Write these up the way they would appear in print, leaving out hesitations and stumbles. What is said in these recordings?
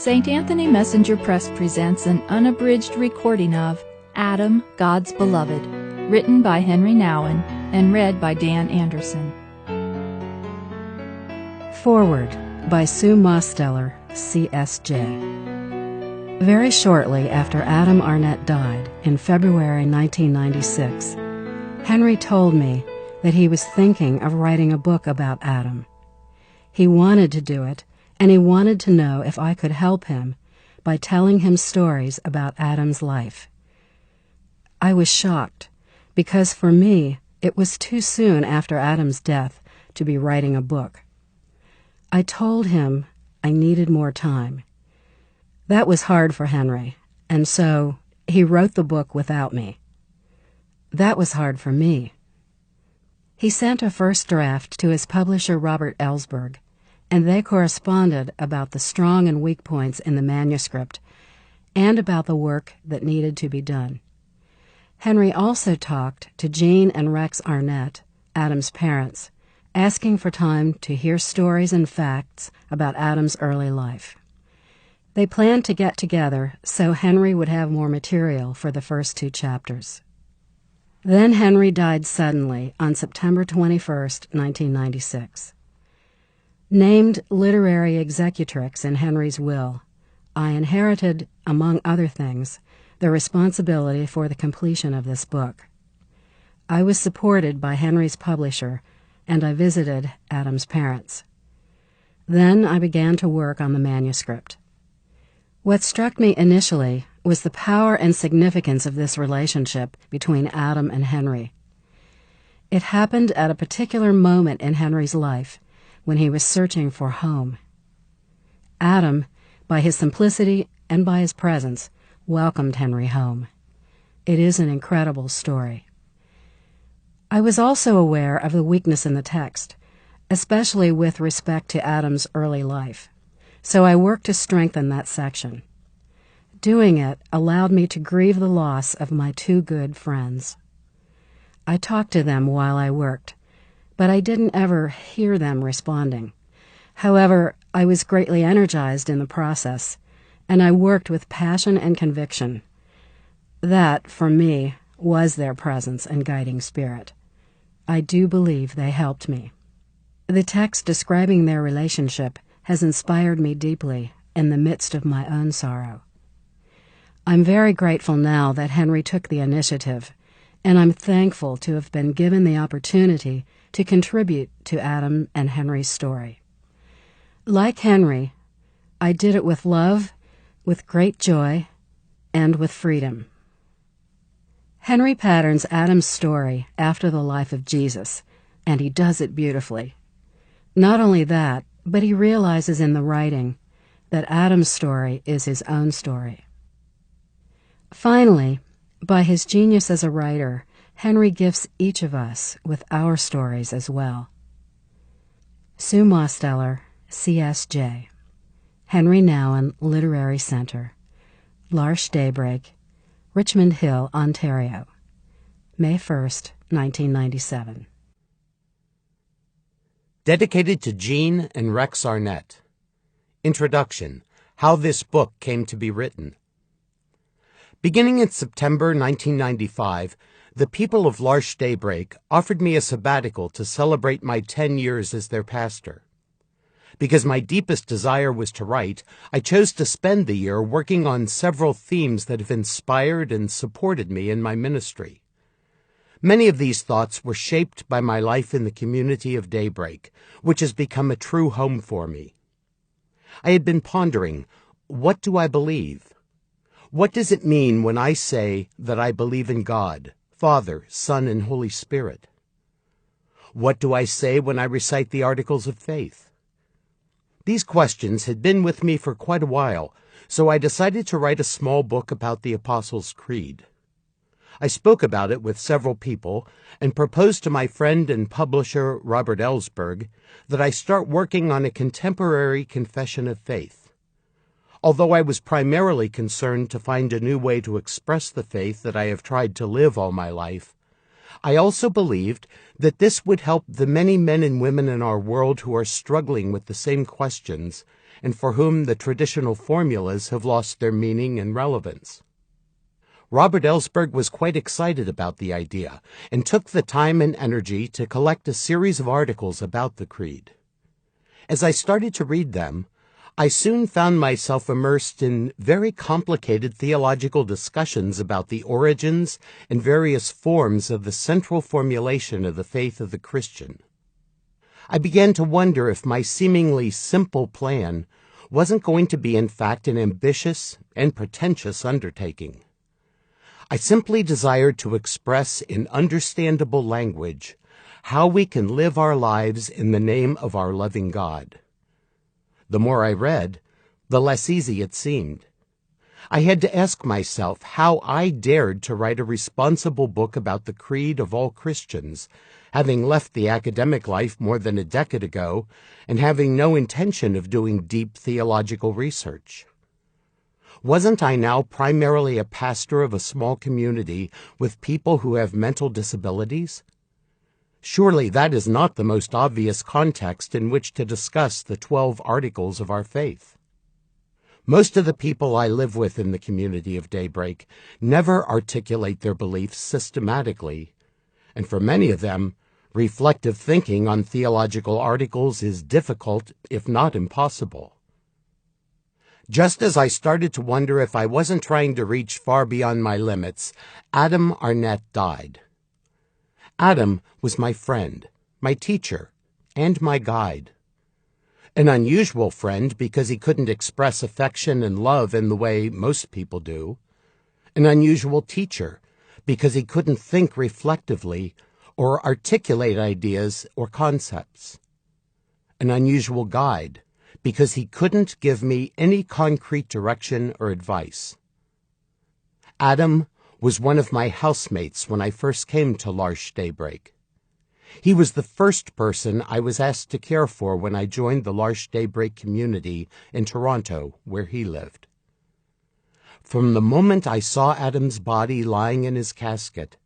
St. Anthony Messenger Press presents an unabridged recording of Adam, God's Beloved, written by Henry Nouwen and read by Dan Anderson. Foreword by Sue Mosteller, CSJ. Very shortly after Adam Arnett died in February 1996, Henry told me that he was thinking of writing a book about Adam. He wanted to do it, and he wanted to know if I could help him by telling him stories about Adam's life. I was shocked, because for me, it was too soon after Adam's death to be writing a book. I told him I needed more time. That was hard for Henry, and so he wrote the book without me. That was hard for me. He sent a first draft to his publisher Robert Ellsberg, and they corresponded about the strong and weak points in the manuscript and about the work that needed to be done. Henry also talked to Jean and Rex Arnett, Adam's parents, asking for time to hear stories and facts about Adam's early life. They planned to get together so Henry would have more material for the first 2 chapters. Then Henry died suddenly on September 21st, 1996. Named literary executrix in Henry's will, I inherited, among other things, the responsibility for the completion of this book. I was supported by Henry's publisher, and I visited Adam's parents. Then I began to work on the manuscript. What struck me initially was the power and significance of this relationship between Adam and Henry. It happened at a particular moment in Henry's life when he was searching for home. Adam, by his simplicity and by his presence, welcomed Henry home. It is an incredible story. I was also aware of the weakness in the text, especially with respect to Adam's early life, so I worked to strengthen that section. Doing it allowed me to grieve the loss of my 2 good friends. I talked to them while I worked, but I didn't ever hear them responding. However, I was greatly energized in the process, and I worked with passion and conviction. That, for me, was their presence and guiding spirit. I do believe they helped me. The text describing their relationship has inspired me deeply in the midst of my own sorrow. I'm very grateful now that Henry took the initiative, and I'm thankful to have been given the opportunity to contribute to Adam and Henry's story. Like Henry, I did it with love, with great joy, and with freedom. Henry patterns Adam's story after the life of Jesus, and he does it beautifully. Not only that, but he realizes in the writing that Adam's story is his own story. Finally, by his genius as a writer, Henry gifts each of us with our stories as well. Sue Mosteller, CSJ. Henry Nouwen Literary Center, L'Arche Daybreak, Richmond Hill, Ontario, May 1st, 1997. Dedicated to Jean and Rex Arnett. Introduction: How this book came to be written. Beginning in September 1995, the people of L'Arche Daybreak offered me a sabbatical to celebrate my 10 years as their pastor. Because my deepest desire was to write, I chose to spend the year working on several themes that have inspired and supported me in my ministry. Many of these thoughts were shaped by my life in the community of Daybreak, which has become a true home for me. I had been pondering, what do I believe? What does it mean when I say that I believe in God, Father, Son, and Holy Spirit? What do I say when I recite the Articles of Faith? These questions had been with me for quite a while, so I decided to write a small book about the Apostles' Creed. I spoke about it with several people and proposed to my friend and publisher Robert Ellsberg that I start working on a contemporary confession of faith. Although I was primarily concerned to find a new way to express the faith that I have tried to live all my life, I also believed that this would help the many men and women in our world who are struggling with the same questions and for whom the traditional formulas have lost their meaning and relevance. Robert Ellsberg was quite excited about the idea and took the time and energy to collect a series of articles about the Creed. As I started to read them, I soon found myself immersed in very complicated theological discussions about the origins and various forms of the central formulation of the faith of the Christian. I began to wonder if my seemingly simple plan wasn't going to be in fact an ambitious and pretentious undertaking. I simply desired to express in understandable language how we can live our lives in the name of our loving God. The more I read, the less easy it seemed. I had to ask myself how I dared to write a responsible book about the creed of all Christians, having left the academic life more than a decade ago and having no intention of doing deep theological research. Wasn't I now primarily a pastor of a small community with people who have mental disabilities? Surely that is not the most obvious context in which to discuss the 12 articles of our faith. Most of the people I live with in the community of Daybreak never articulate their beliefs systematically, and for many of them, reflective thinking on theological articles is difficult, if not impossible. Just as I started to wonder if I wasn't trying to reach far beyond my limits, Adam Arnett died. Adam was my friend, my teacher, and my guide. An unusual friend because he couldn't express affection and love in the way most people do. An unusual teacher because he couldn't think reflectively or articulate ideas or concepts. An unusual guide because he couldn't give me any concrete direction or advice. Adam was one of my housemates when I first came to L'Arche Daybreak. He was the first person I was asked to care for when I joined the L'Arche Daybreak community in Toronto, where he lived. From the moment I saw Adam's body lying in his casket,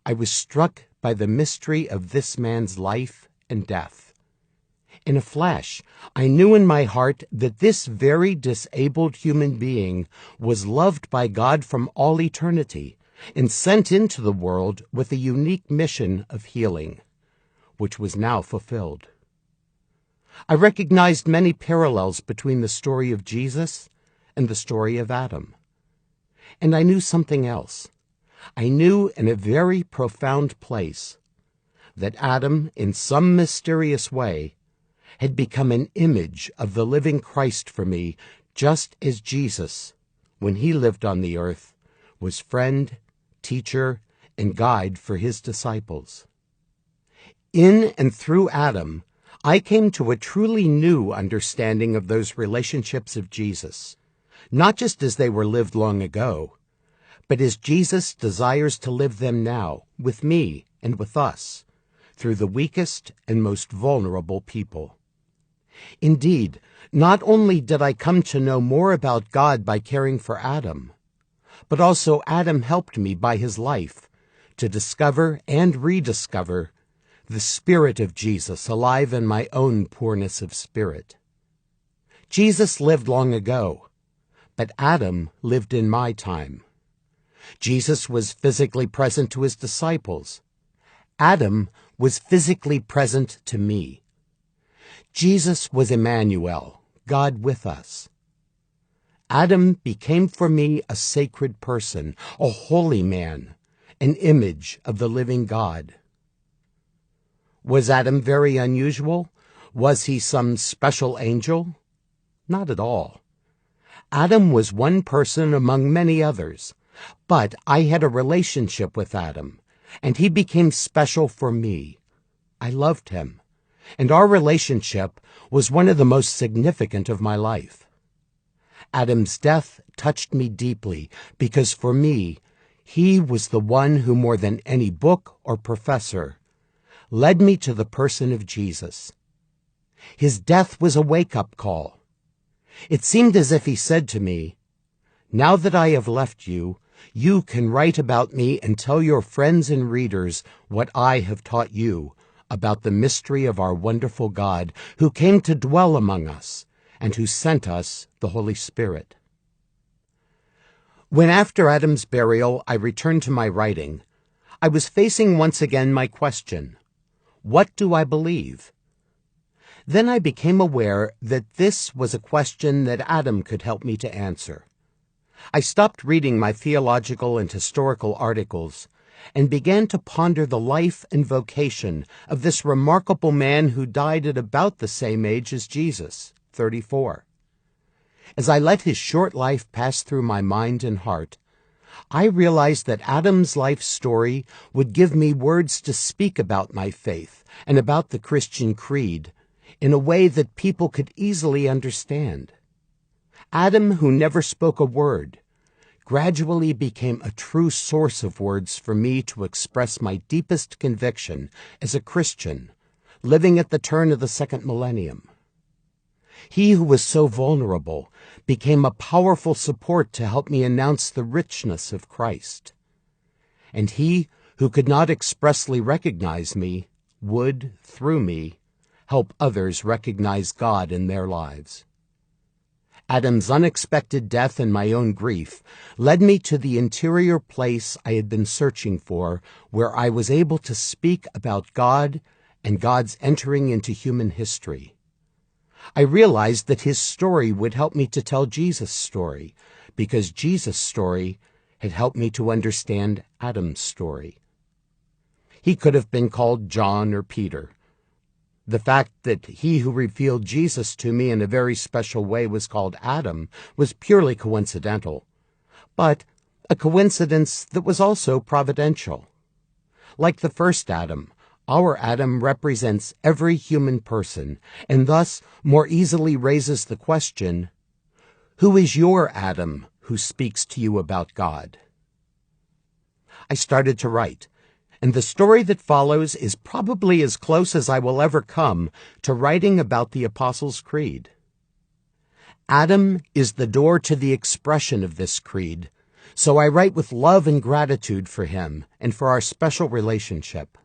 I was struck by the mystery of this man's life and death. In a flash, I knew in my heart that this very disabled human being was loved by God from all eternity and sent into the world with a unique mission of healing, which was now fulfilled. I recognized many parallels between the story of Jesus and the story of Adam. And I knew something else. I knew in a very profound place that Adam, in some mysterious way, had become an image of the living Christ for me, just as Jesus, when he lived on the earth, was friend, teacher, and guide for his disciples. In and through Adam, I came to a truly new understanding of those relationships of Jesus, not just as they were lived long ago, but as Jesus desires to live them now, with me and with us, through the weakest and most vulnerable people. Indeed, not only did I come to know more about God by caring for Adam, but also Adam helped me by his life to discover and rediscover the Spirit of Jesus alive in my own poorness of spirit. Jesus lived long ago, but Adam lived in my time. Jesus was physically present to his disciples. Adam was physically present to me. Jesus was Emmanuel, God with us. Adam became for me a sacred person, a holy man, an image of the living God. Was Adam very unusual? Was he some special angel? Not at all. Adam was one person among many others, but I had a relationship with Adam, and he became special for me. I loved him, and our relationship was one of the most significant of my life. Adam's death touched me deeply because for me, he was the one who more than any book or professor led me to the person of Jesus. His death was a wake-up call. It seemed as if he said to me, "Now that I have left you, you can write about me and tell your friends and readers what I have taught you about the mystery of our wonderful God who came to dwell among us and who sent us the Holy Spirit. When after Adam's burial I returned to my writing, I was facing once again my question, what do I believe? Then I became aware that this was a question that Adam could help me to answer. I stopped reading my theological and historical articles and began to ponder the life and vocation of this remarkable man who died at about the same age as Jesus, 34. As I let his short life pass through my mind and heart, I realized that Adam's life story would give me words to speak about my faith and about the Christian creed in a way that people could easily understand. Adam, who never spoke a word, gradually became a true source of words for me to express my deepest conviction as a Christian living at the turn of the second millennium. He who was so vulnerable became a powerful support to help me announce the richness of Christ. And he who could not expressly recognize me would, through me, help others recognize God in their lives. Adam's unexpected death and my own grief led me to the interior place I had been searching for, where I was able to speak about God and God's entering into human history. I realized that his story would help me to tell Jesus' story, because Jesus' story had helped me to understand Adam's story. He could have been called John or Peter. The fact that he who revealed Jesus to me in a very special way was called Adam was purely coincidental, but a coincidence that was also providential. Like the first Adam, our Adam represents every human person, and thus more easily raises the question, who is your Adam who speaks to you about God? I started to write, and the story that follows is probably as close as I will ever come to writing about the Apostles' Creed. Adam is the door to the expression of this creed, so I write with love and gratitude for him and for our special relationship.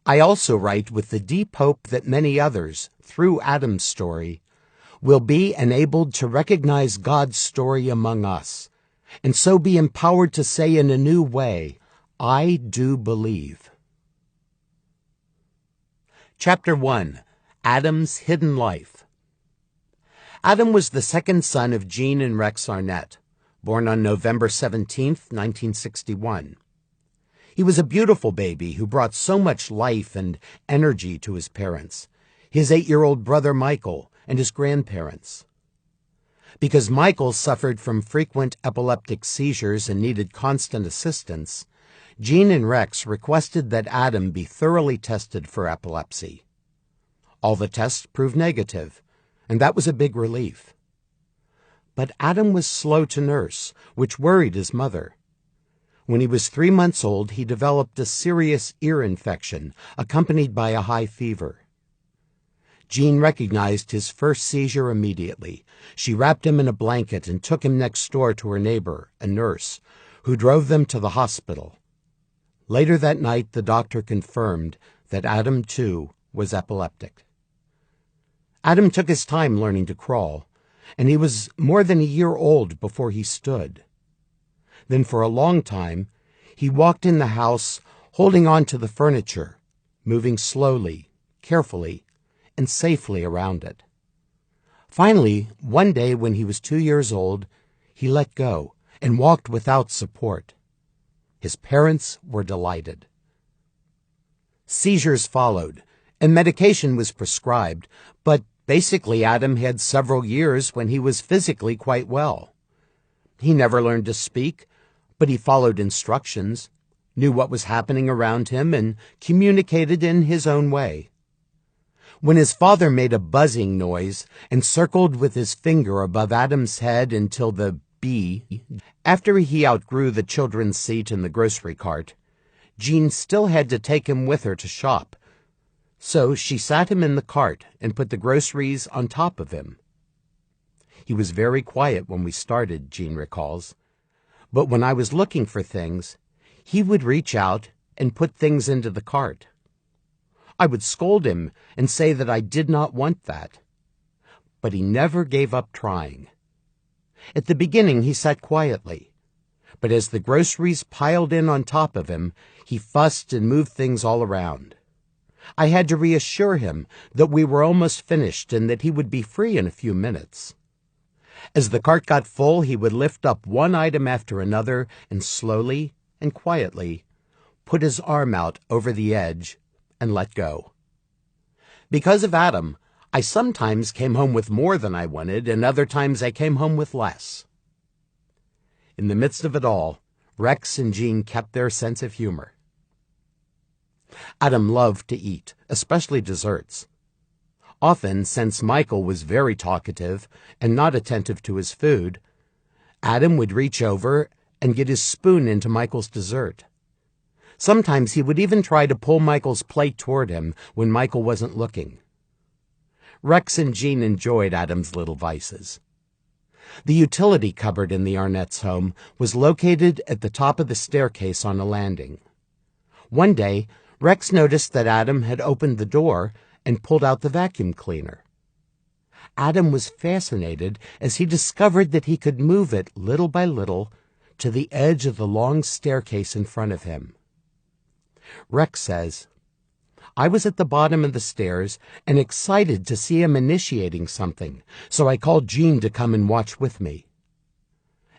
I also write with the deep hope that many others, through Adam's story, will be enabled to recognize God's story among us, and so be empowered to say in a new way, I do believe. Chapter 1. Adam's Hidden Life. Adam was the second son of Jean and Rex Arnett, born on November 17, 1961. He was a beautiful baby who brought so much life and energy to his parents, his 8-year-old brother Michael, and his grandparents. Because Michael suffered from frequent epileptic seizures and needed constant assistance, Jean and Rex requested that Adam be thoroughly tested for epilepsy. All the tests proved negative, and that was a big relief. But Adam was slow to nurse, which worried his mother. When he was 3 months old, he developed a serious ear infection, accompanied by a high fever. Jean recognized his first seizure immediately. She wrapped him in a blanket and took him next door to her neighbor, a nurse, who drove them to the hospital. Later that night, the doctor confirmed that Adam, too, was epileptic. Adam took his time learning to crawl, and he was more than a year old before he stood. Then for a long time, he walked in the house, holding on to the furniture, moving slowly, carefully, and safely around it. Finally, one day when he was 2 years old, he let go and walked without support. His parents were delighted. Seizures followed, and medication was prescribed, but basically Adam had several years when he was physically quite well. He never learned to speak, but he followed instructions, knew what was happening around him, and communicated in his own way. When his father made a buzzing noise and circled with his finger above Adam's head until the B, after he outgrew the children's seat in the grocery cart, Jean still had to take him with her to shop. So she sat him in the cart and put the groceries on top of him. He was very quiet when we started, Jean recalls. But when I was looking for things, he would reach out and put things into the cart. I would scold him and say that I did not want that. but he never gave up trying. At the beginning, he sat quietly, but as the groceries piled in on top of him, he fussed and moved things all around. I had to reassure him that we were almost finished and that he would be free in a few minutes. As the cart got full, he would lift up one item after another and slowly and quietly put his arm out over the edge and let go. Because of Adam, I sometimes came home with more than I wanted, and other times I came home with less. In the midst of it all, Rex and Jean kept their sense of humor. Adam loved to eat, especially desserts. Often, since Michael was very talkative and not attentive to his food, Adam would reach over and get his spoon into Michael's dessert. Sometimes he would even try to pull Michael's plate toward him when Michael wasn't looking. Rex and Jean enjoyed Adam's little vices. The utility cupboard in the Arnett's home was located at the top of the staircase on a landing. One day, Rex noticed that Adam had opened the door and pulled out the vacuum cleaner. Adam was fascinated as he discovered that he could move it little by little to the edge of the long staircase in front of him. Rex says, "I was at the bottom of the stairs and excited to see him initiating something, so I called Jean to come and watch with me."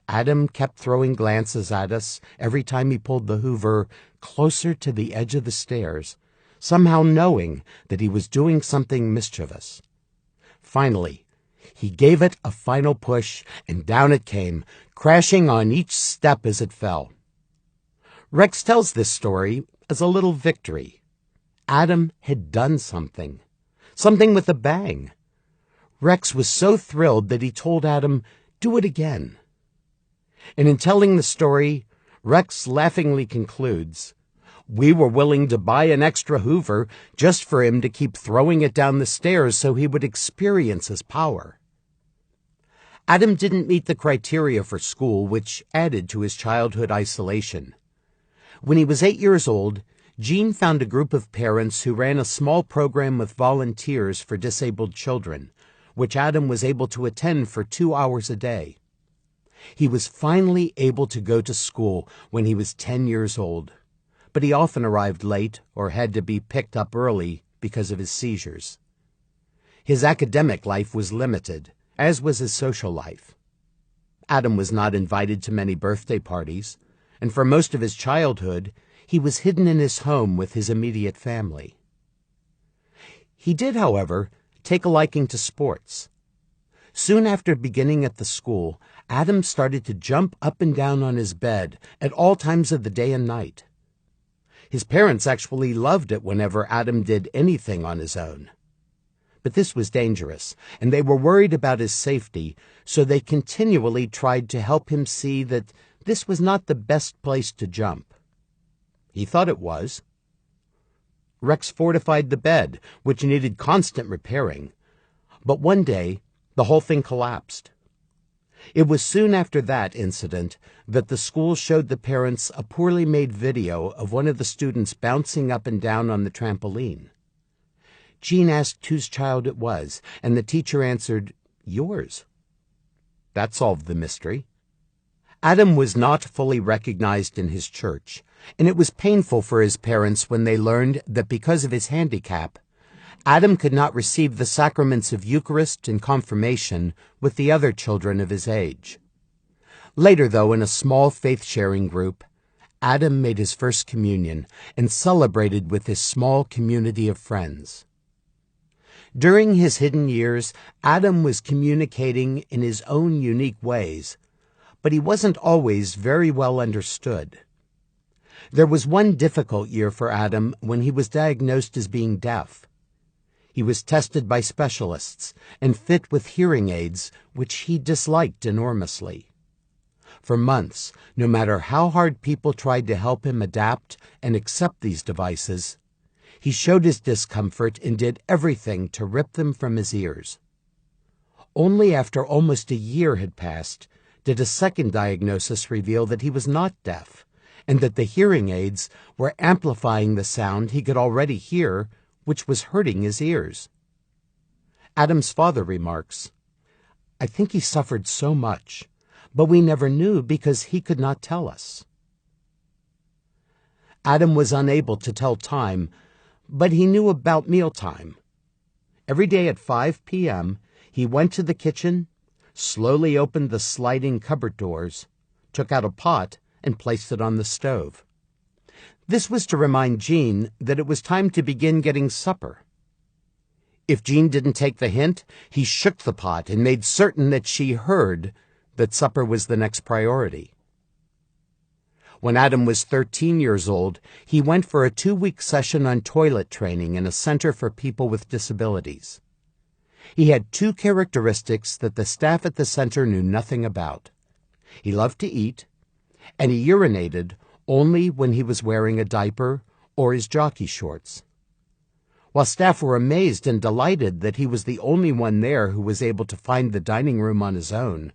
Adam kept throwing glances at us every time he pulled the Hoover closer to the edge of the stairs, somehow knowing that he was doing something mischievous. Finally, he gave it a final push, and down it came, crashing on each step as it fell. Rex tells this story as a little victory. Adam had done something with a bang. Rex was so thrilled that he told Adam, "Do it again." And in telling the story, Rex laughingly concludes, "We were willing to buy an extra Hoover just for him to keep throwing it down the stairs so he would experience his power." Adam didn't meet the criteria for school, which added to his childhood isolation. When he was 8 years old, Jean found a group of parents who ran a small program with volunteers for disabled children, which Adam was able to attend for 2 hours a day. He was finally able to go to school when he was 10 years old, but he often arrived late or had to be picked up early because of his seizures. His academic life was limited, as was his social life. Adam was not invited to many birthday parties, and for most of his childhood, he was hidden in his home with his immediate family. He did, however, take a liking to sports. Soon after beginning at the school, Adam started to jump up and down on his bed at all times of the day and night. His parents actually loved it whenever Adam did anything on his own. But this was dangerous, and they were worried about his safety, so they continually tried to help him see that this was not the best place to jump. He thought it was. Rex fortified the bed, which needed constant repairing. But one day, the whole thing collapsed. It was soon after that incident that the school showed the parents a poorly made video of one of the students bouncing up and down on the trampoline. Jean asked whose child it was, and the teacher answered, "Yours." That solved the mystery. Adam was not fully recognized in his church, and it was painful for his parents when they learned that because of his handicap, Adam could not receive the sacraments of Eucharist and confirmation with the other children of his age. Later, though, in a small faith-sharing group, Adam made his first communion and celebrated with his small community of friends. During his hidden years, Adam was communicating in his own unique ways, but he wasn't always very well understood. There was one difficult year for Adam when he was diagnosed as being deaf. He was tested by specialists and fit with hearing aids, which he disliked enormously. For months, no matter how hard people tried to help him adapt and accept these devices, he showed his discomfort and did everything to rip them from his ears. Only after almost a year had passed did a second diagnosis reveal that he was not deaf, and that the hearing aids were amplifying the sound he could already hear, which was hurting his ears. Adam's father remarks, I think he suffered so much, but we never knew because he could not tell us. Adam was unable to tell time, but he knew about mealtime. Every day at 5 p.m., he went to the kitchen, slowly opened the sliding cupboard doors, took out a pot, and placed it on the stove. This was to remind Jean that it was time to begin getting supper. If Jean didn't take the hint, he shook the pot and made certain that she heard that supper was the next priority. When Adam was 13 years old, he went for a 2-week session on toilet training in a center for people with disabilities. He had 2 characteristics that the staff at the center knew nothing about. He loved to eat, and he urinated only when he was wearing a diaper or his jockey shorts. While staff were amazed and delighted that he was the only one there who was able to find the dining room on his own,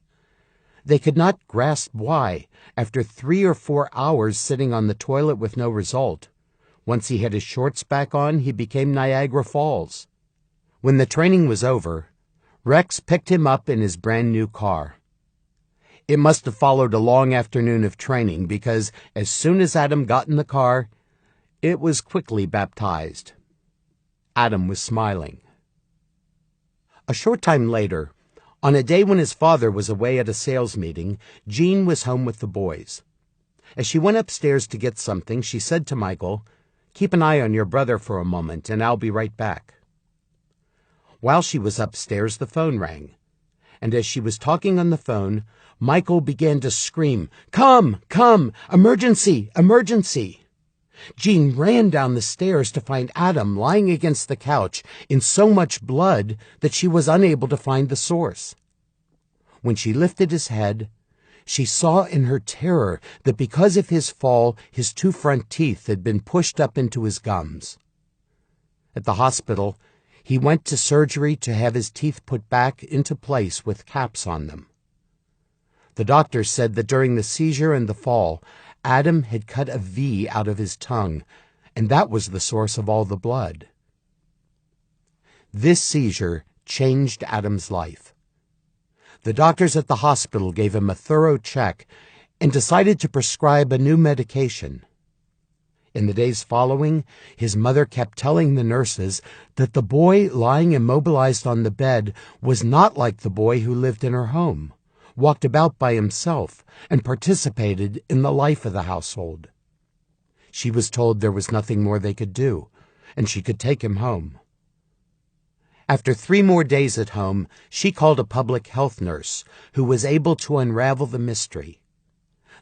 they could not grasp why, after 3 or 4 hours sitting on the toilet with no result, once he had his shorts back on, he became Niagara Falls. When the training was over, Rex picked him up in his brand-new car. It must have followed a long afternoon of training because as soon as Adam got in the car, it was quickly baptized. Adam was smiling. A short time later, on a day when his father was away at a sales meeting, Jean was home with the boys. As she went upstairs to get something, she said to Michael, "Keep an eye on your brother for a moment, and I'll be right back." While she was upstairs, the phone rang, and as she was talking on the phone, Michael began to scream, "Come! Come! Emergency! Emergency!" Jean ran down the stairs to find Adam lying against the couch in so much blood that she was unable to find the source. When she lifted his head, she saw in her terror that because of his fall, his 2 front teeth had been pushed up into his gums. At the hospital, he went to surgery to have his teeth put back into place with caps on them. The doctor said that during the seizure and the fall, Adam had cut a V out of his tongue, and that was the source of all the blood. This seizure changed Adam's life. The doctors at the hospital gave him a thorough check and decided to prescribe a new medication. In the days following, his mother kept telling the nurses that the boy lying immobilized on the bed was not like the boy who lived in her home, walked about by himself, and participated in the life of the household. She was told there was nothing more they could do, and she could take him home. After 3 more days at home, she called a public health nurse who was able to unravel the mystery.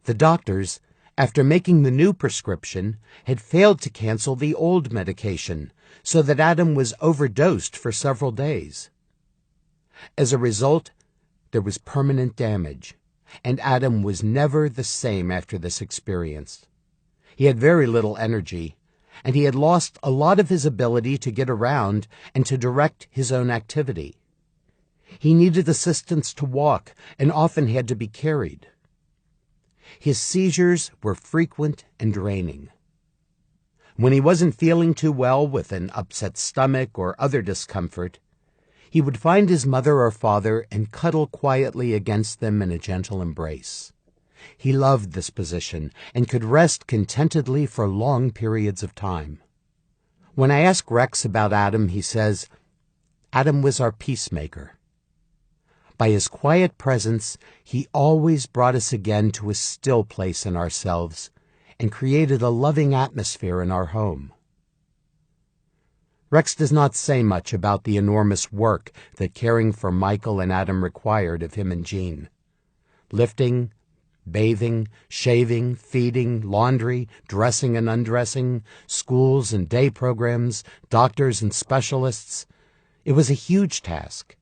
The doctors, after making the new prescription, had failed to cancel the old medication, so that Adam was overdosed for several days. As a result, there was permanent damage, and Adam was never the same after this experience. He had very little energy, and he had lost a lot of his ability to get around and to direct his own activity. He needed assistance to walk and often had to be carried. His seizures were frequent and draining. When he wasn't feeling too well with an upset stomach or other discomfort, he would find his mother or father and cuddle quietly against them in a gentle embrace. He loved this position and could rest contentedly for long periods of time. When I ask Rex about Adam, he says, "Adam was our peacemaker. By his quiet presence, he always brought us again to a still place in ourselves and created a loving atmosphere in our home." Rex does not say much about the enormous work that caring for Michael and Adam required of him and Jean. Lifting, bathing, shaving, feeding, laundry, dressing and undressing, schools and day programs, doctors and specialists. It was a huge task.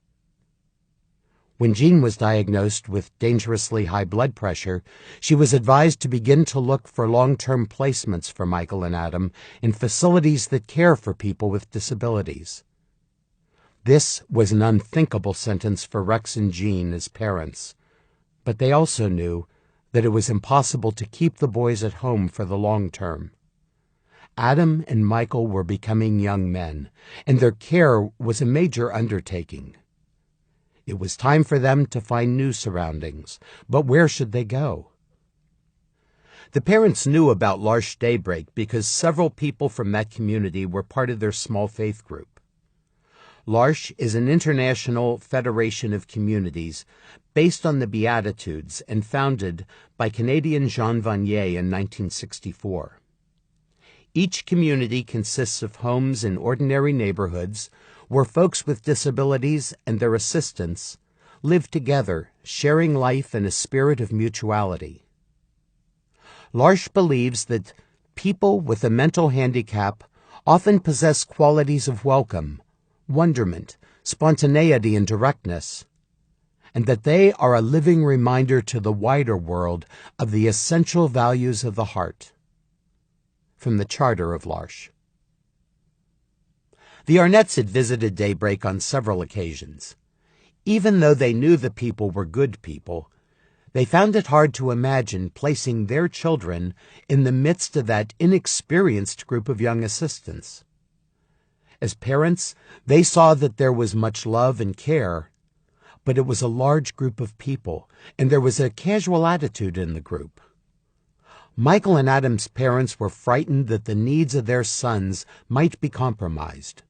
When Jean was diagnosed with dangerously high blood pressure, she was advised to begin to look for long-term placements for Michael and Adam in facilities that care for people with disabilities. This was an unthinkable sentence for Rex and Jean as parents, but they also knew that it was impossible to keep the boys at home for the long term. Adam and Michael were becoming young men, and their care was a major undertaking. It was time for them to find new surroundings, but where should they go? The parents knew about L'Arche Daybreak because several people from that community were part of their small faith group. L'Arche is an international federation of communities based on the Beatitudes and founded by Canadian Jean Vanier in 1964. Each community consists of homes in ordinary neighborhoods where folks with disabilities and their assistants live together, sharing life in a spirit of mutuality. L'Arche believes that people with a mental handicap often possess qualities of welcome, wonderment, spontaneity, and directness, and that they are a living reminder to the wider world of the essential values of the heart. From the Charter of L'Arche. The Arnettes had visited Daybreak on several occasions. Even though they knew the people were good people, they found it hard to imagine placing their children in the midst of that inexperienced group of young assistants. As parents, they saw that there was much love and care, but it was a large group of people, and there was a casual attitude in the group. Michael and Adam's parents were frightened that the needs of their sons might be compromised.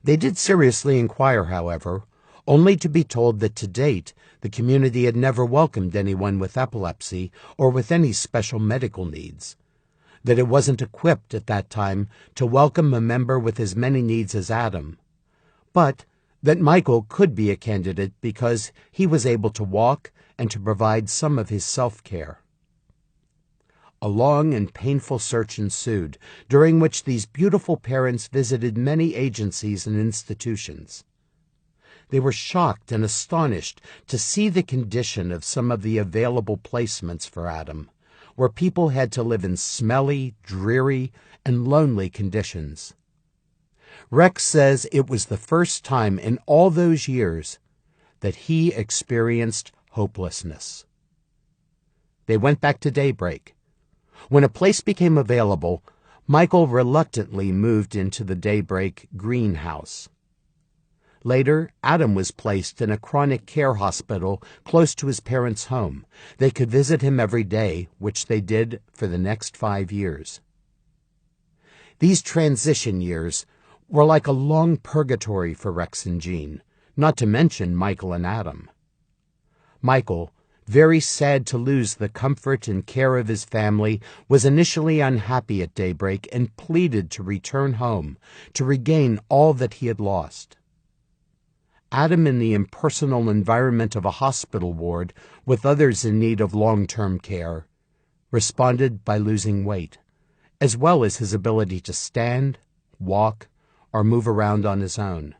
They did seriously inquire, however, only to be told that to date the community had never welcomed anyone with epilepsy or with any special medical needs, that it wasn't equipped at that time to welcome a member with as many needs as Adam, but that Michael could be a candidate because he was able to walk and to provide some of his self-care. A long and painful search ensued, during which these beautiful parents visited many agencies and institutions. They were shocked and astonished to see the condition of some of the available placements for Adam, where people had to live in smelly, dreary, and lonely conditions. Rex says it was the first time in all those years that he experienced hopelessness. They went back to Daybreak. When a place became available, Michael reluctantly moved into the Daybreak greenhouse. Later, Adam was placed in a chronic care hospital close to his parents' home. They could visit him every day, which they did for the next 5 years. These transition years were like a long purgatory for Rex and Jean, not to mention Michael and Adam. Michael, very sad to lose the comfort and care of his family, was initially unhappy at Daybreak and pleaded to return home, to regain all that he had lost. Adam, in the impersonal environment of a hospital ward with others in need of long-term care, responded by losing weight, as well as his ability to stand, walk, or move around on his own.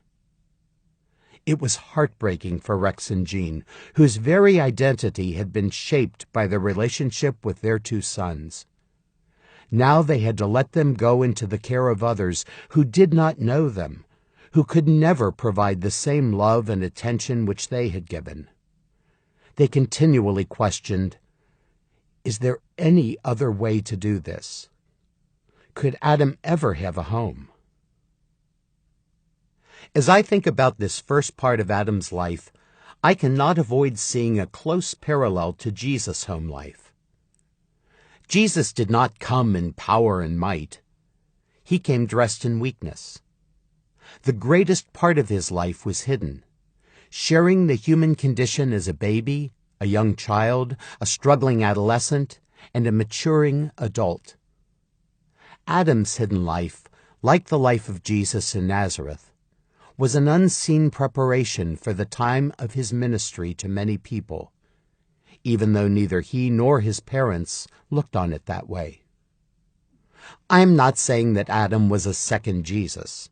It was heartbreaking for Rex and Jean, whose very identity had been shaped by their relationship with their 2 sons. Now they had to let them go into the care of others who did not know them, who could never provide the same love and attention which they had given. They continually questioned, is there any other way to do this? Could Adam ever have a home? As I think about this first part of Adam's life, I cannot avoid seeing a close parallel to Jesus' home life. Jesus did not come in power and might. He came dressed in weakness. The greatest part of his life was hidden, sharing the human condition as a baby, a young child, a struggling adolescent, and a maturing adult. Adam's hidden life, like the life of Jesus in Nazareth, was an unseen preparation for the time of his ministry to many people, even though neither he nor his parents looked on it that way. I am not saying that Adam was a second Jesus,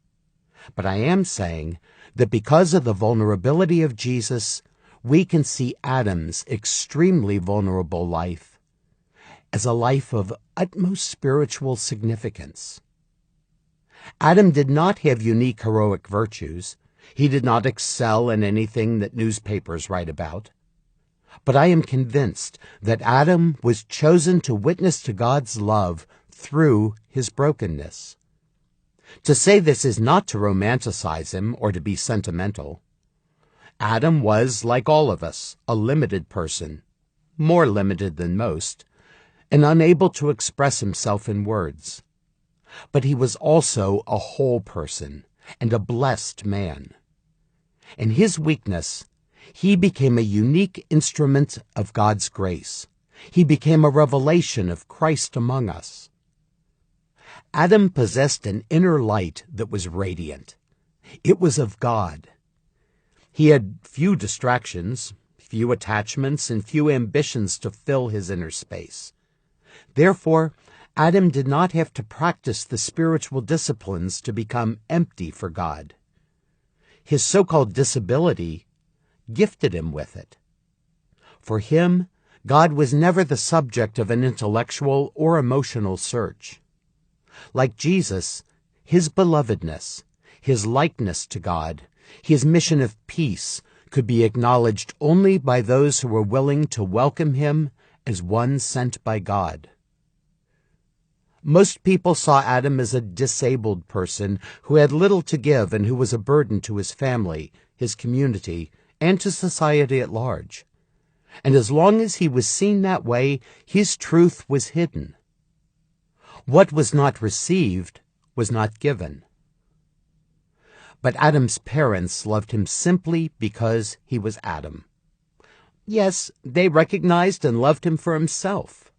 but I am saying that because of the vulnerability of Jesus, we can see Adam's extremely vulnerable life as a life of utmost spiritual significance. Adam did not have unique heroic virtues. He did not excel in anything that newspapers write about. But I am convinced that Adam was chosen to witness to God's love through his brokenness. To say this is not to romanticize him or to be sentimental. Adam was, like all of us, a limited person, more limited than most, and unable to express himself in words. But he was also a whole person and a blessed man. In his weakness, he became a unique instrument of God's grace. He became a revelation of Christ among us. Adam possessed an inner light that was radiant. It was of God. He had few distractions, few attachments, and few ambitions to fill his inner space. Therefore, Adam did not have to practice the spiritual disciplines to become empty for God. His so-called disability gifted him with it. For him, God was never the subject of an intellectual or emotional search. Like Jesus, his belovedness, his likeness to God, his mission of peace could be acknowledged only by those who were willing to welcome him as one sent by God. Most people saw Adam as a disabled person who had little to give and who was a burden to his family, his community, and to society at large. And as long as he was seen that way, his truth was hidden. What was not received was not given. But Adam's parents loved him simply because he was Adam. Yes, they recognized and loved him for himself.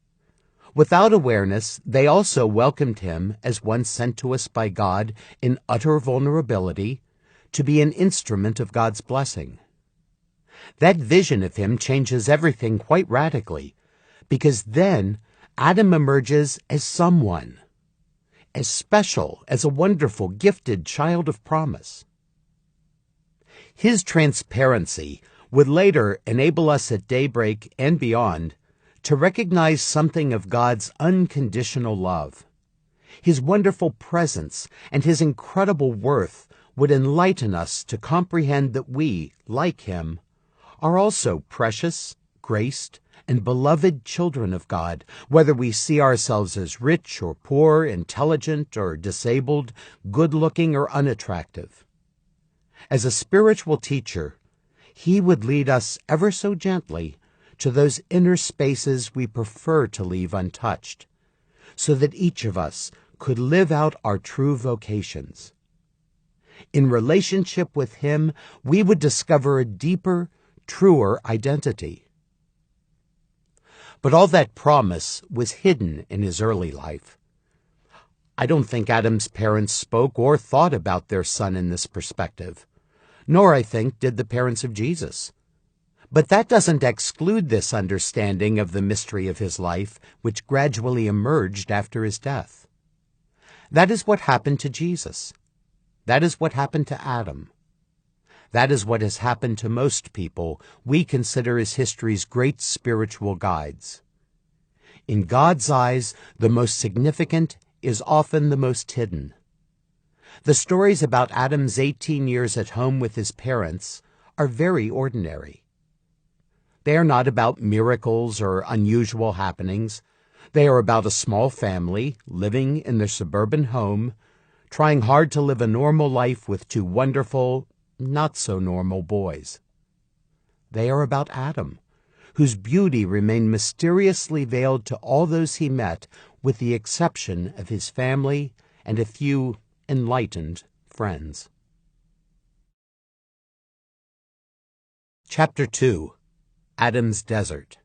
Without awareness, they also welcomed him as one sent to us by God in utter vulnerability to be an instrument of God's blessing. That vision of him changes everything quite radically, because then Adam emerges as someone, as special, as a wonderful, gifted child of promise. His transparency would later enable us at Daybreak and beyond to recognize something of God's unconditional love. His wonderful presence and his incredible worth would enlighten us to comprehend that we, like him, are also precious, graced, and beloved children of God, whether we see ourselves as rich or poor, intelligent or disabled, good-looking or unattractive. As a spiritual teacher, he would lead us ever so gently to those inner spaces we prefer to leave untouched, so that each of us could live out our true vocations. In relationship with him, we would discover a deeper, truer identity. But all that promise was hidden in his early life. I don't think Adam's parents spoke or thought about their son in this perspective, nor, I think, did the parents of Jesus. But that doesn't exclude this understanding of the mystery of his life, which gradually emerged after his death. That is what happened to Jesus. That is what happened to Adam. That is what has happened to most people we consider as history's great spiritual guides. In God's eyes, the most significant is often the most hidden. The stories about Adam's 18 years at home with his parents are very ordinary. They are not about miracles or unusual happenings. They are about a small family living in their suburban home, trying hard to live a normal life with two wonderful, not-so-normal boys. They are about Adam, whose beauty remained mysteriously veiled to all those he met, with the exception of his family and a few enlightened friends. Chapter 2. Adam's Desert.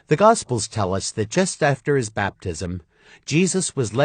The Gospels tell us that just after his baptism, Jesus was led